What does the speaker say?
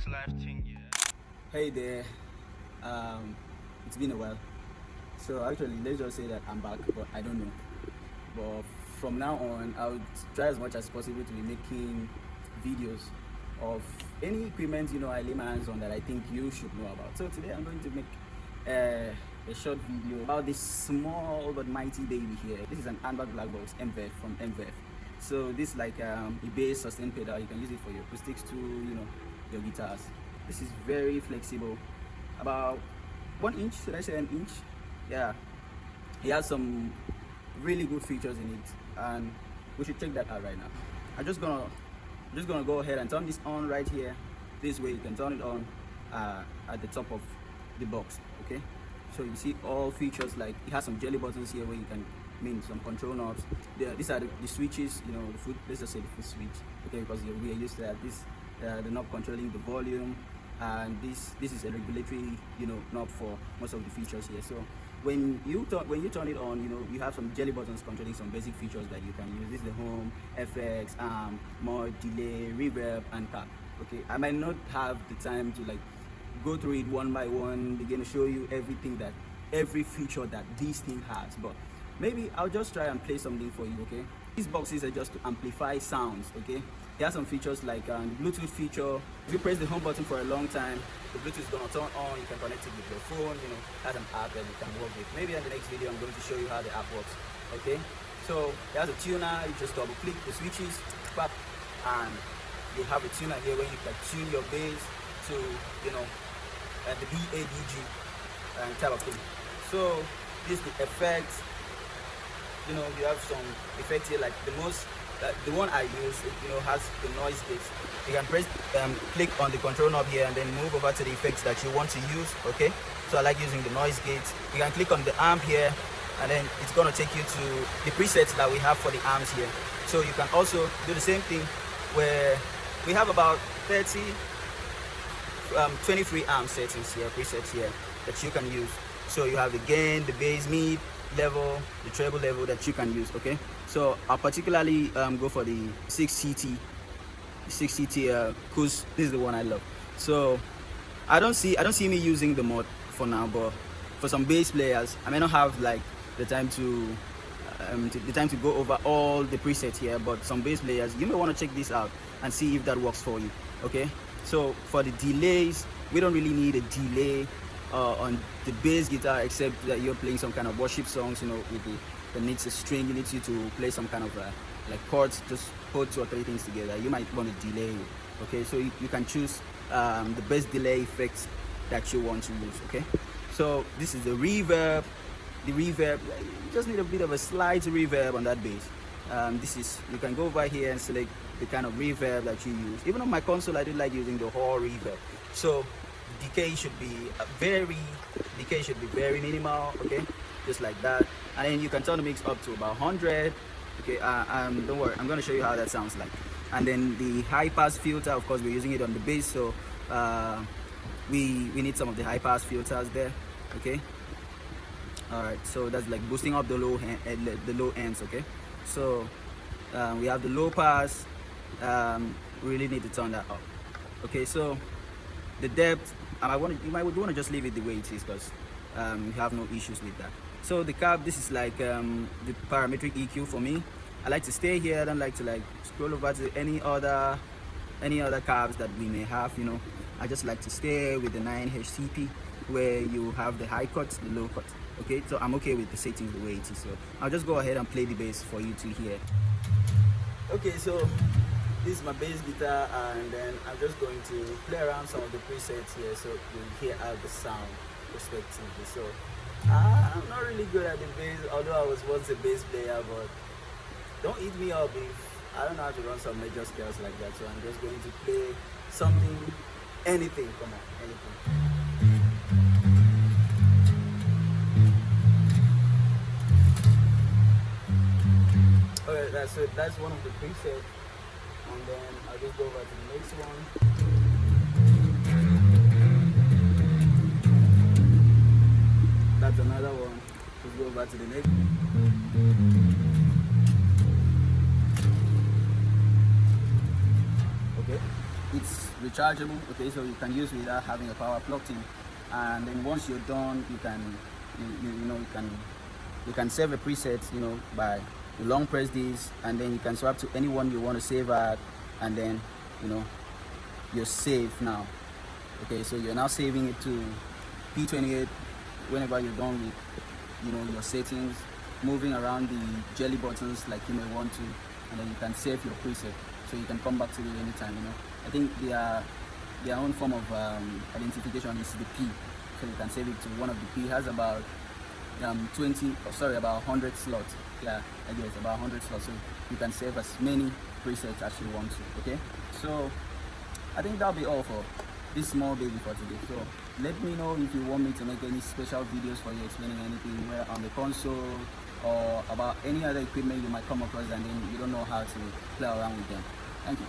life thing, yeah. Hey there, it's been a while. So actually, let's just say that I'm back, but I don't know. But from now on, I would try as much as possible to be making videos of any equipment I lay my hands on that I think you should know about. So today I'm going to make a short video about this small but mighty baby here. This is an handbag Blackbox M-Vave from M-Vave. So this is like a bass sustain pedal. You can use it for your acoustics too, your guitars. This is very flexible, about 1 inch. Should I say an inch? Yeah, it has some really good features in it, and we should check that out right now. I'm just gonna go ahead and turn this on right here. This way you can turn it on at the top of the box. Okay, so you see all features, like it has some jelly buttons here where you can some control knobs. These are the switches, the foot, let's just say the foot switch, okay, because we are used to that. This the knob controlling the volume, and this is a regulatory knob for most of the features here. So when you turn it on, you have some jelly buttons controlling some basic features that you can use. This is the home, FX, mod, delay, reverb, and cap. Okay, I might not have the time to go through it one by one, begin to show you every feature that this thing has, but maybe I'll just try and play something for you. Okay, these boxes are just to amplify sounds. Okay, it has some features like Bluetooth feature. If you press the home button for a long time, the Bluetooth is gonna turn on. You can connect it with your phone. Has an app that you can work with. Maybe in the next video I'm going to show you how the app works. Okay, so it has a tuner. You just double click the switches, pop, and you have a tuner here where you can tune your bass to the BADG type of thing. So this is the effects. You have some effects here, like the one I use, has the noise gate. You can press click on the control knob here and then move over to the effects that you want to use. Okay, so I like using the noise gate. You can click on the amp here, and then it's going to take you to the presets that we have for the amps here. So you can also do the same thing where we have about 23 amp settings here, presets here that you can use. So you have the gain, the bass, mid level, the treble level that you can use. Okay, so I'll particularly go for the 6CT because this is the one I love. So I don't see me using the mod for now, but for some bass players I may not have the time to go over all the presets here, but some bass players, you may want to check this out and see if that works for you. Okay, so for the delays, we don't really need a delay on the bass guitar, except that you're playing some kind of worship songs, with that needs a string. You need you to play some kind of chords, just hold 2 or 3 things together. You might want to delay it. Okay, so you can choose the best delay effects that you want to use. Okay, so this is the reverb. The reverb, you just need a bit of a slight reverb on that bass. You can go over here and select the kind of reverb that you use. Even on my console, I do like using the whole reverb. So decay should be very minimal. Okay, just like that, and then you can turn the mix up to about 100. Okay, don't worry, I'm going to show you how that sounds like. And then the high pass filter, of course we're using it on the bass, so we need some of the high pass filters there. Okay, all right, so that's like boosting up the low ends. Okay, so we have the low pass. We really need to turn that up. Okay, so the depth, you might want to just leave it the way it is, because you have no issues with that. So the cap, this is like the parametric EQ for me. I like to stay here. I don't like to scroll over to any other cabs that we may have. I just like to stay with the 9HCP, where you have the high cut, the low cut. Okay, so I'm okay with the settings the way it is. So I'll just go ahead and play the bass for you to hear. Okay, so this is my bass guitar, and then I'm just going to play around some of the presets here so you'll hear how the sound respectively. So I'm not really good at the bass, although I was once a bass player, but don't eat me up if I don't know how to run some major scales like that. So I'm just going to play something, anything, come on, anything. Okay, that's it. That's one of the presets. And then I'll just go over to the next one. That's another one. Let's go over to the next. Okay, it's rechargeable, okay, so you can use without having a power plugged in. And then once you're done, you can you can save a preset, by you long press this, and then you can swap to anyone you want to save at, and then you're safe now. Okay, so you're now saving it to P28 whenever you're done with your settings, moving around the jelly buttons like you may want to, and then you can save your preset so you can come back to it anytime. I think their own form of identification is the P, so you can save it to one of the P. It has about 100 slots. Yeah, I guess about 100 slots, so you can save as many presets as you want to. Okay, so I think that'll be all for this small baby for today. So let me know if you want me to make any special videos for you explaining anything where on the console or about any other equipment you might come across and then you don't know how to play around with them. Thank you.